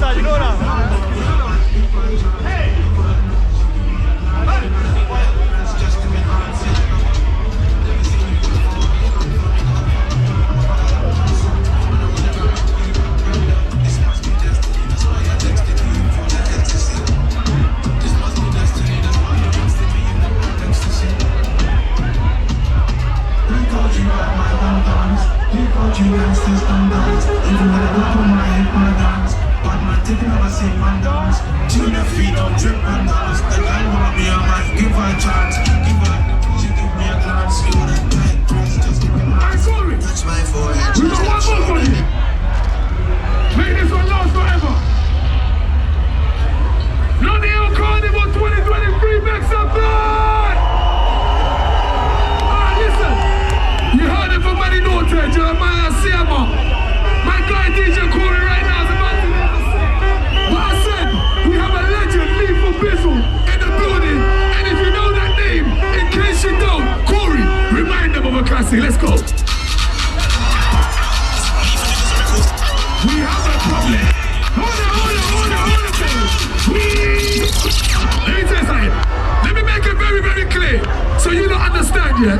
outside, you know that. Carnival 2023, make some noise! Listen, you heard it from Manny Norton, Jeremiah Siama. My guy DJ Corey right now is about to but I said, we have a legend, Lethal Bizzle, in the building. And if you know that name, in case you don't, Corey, remind them of a classic. Let's go. We have a problem. Hold on. Let me tell you something. Let me make it very, very clear so you don't understand yet.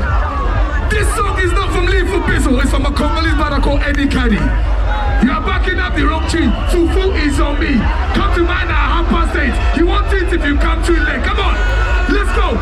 This song is not from Lethal Bizzle, it's from a Congolese brother called Eddie Caddy. You are backing up the wrong tune. 240 is on me. Come to mine at 8:30. You want it if you come too late. Come on, let's go.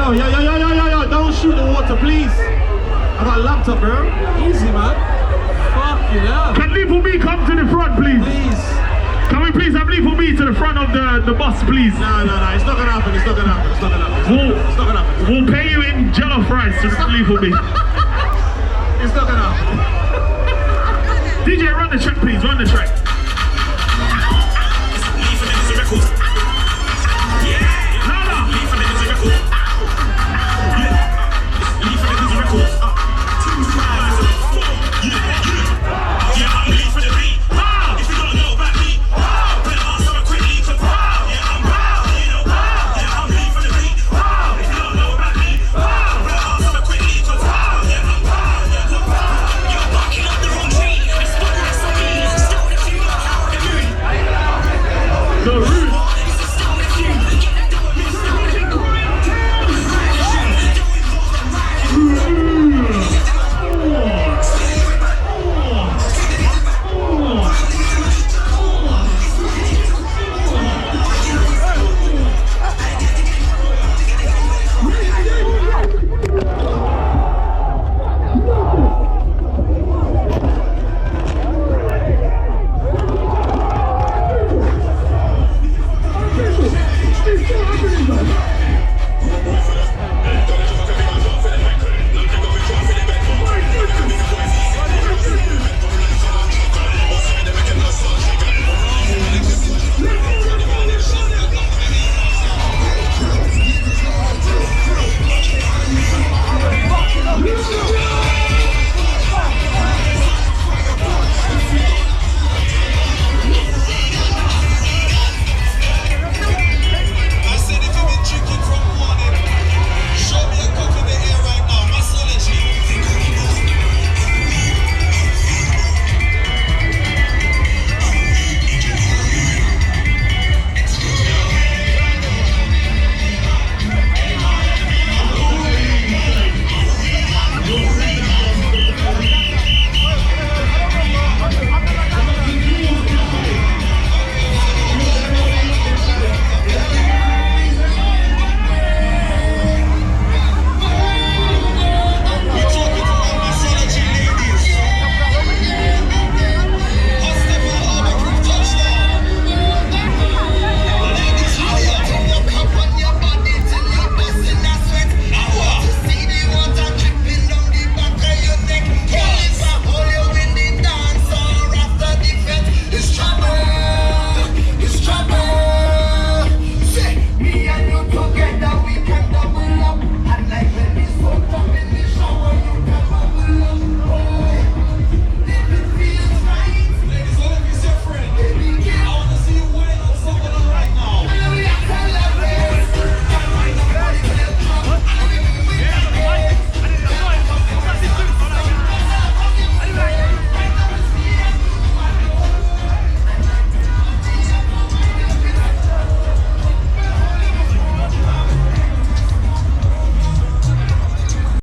Yo, don't shoot the water, please. I got a laptop, bro. Easy, man. Fuck you, yeah. Can Lethal B come to the front, please? Please. Can we please have Lethal B to the front of the bus, please? No, it's not gonna happen. It's not gonna happen. We'll pay you in jello fries to Lethal B. It's not gonna happen. DJ, run the track, please. Run the track.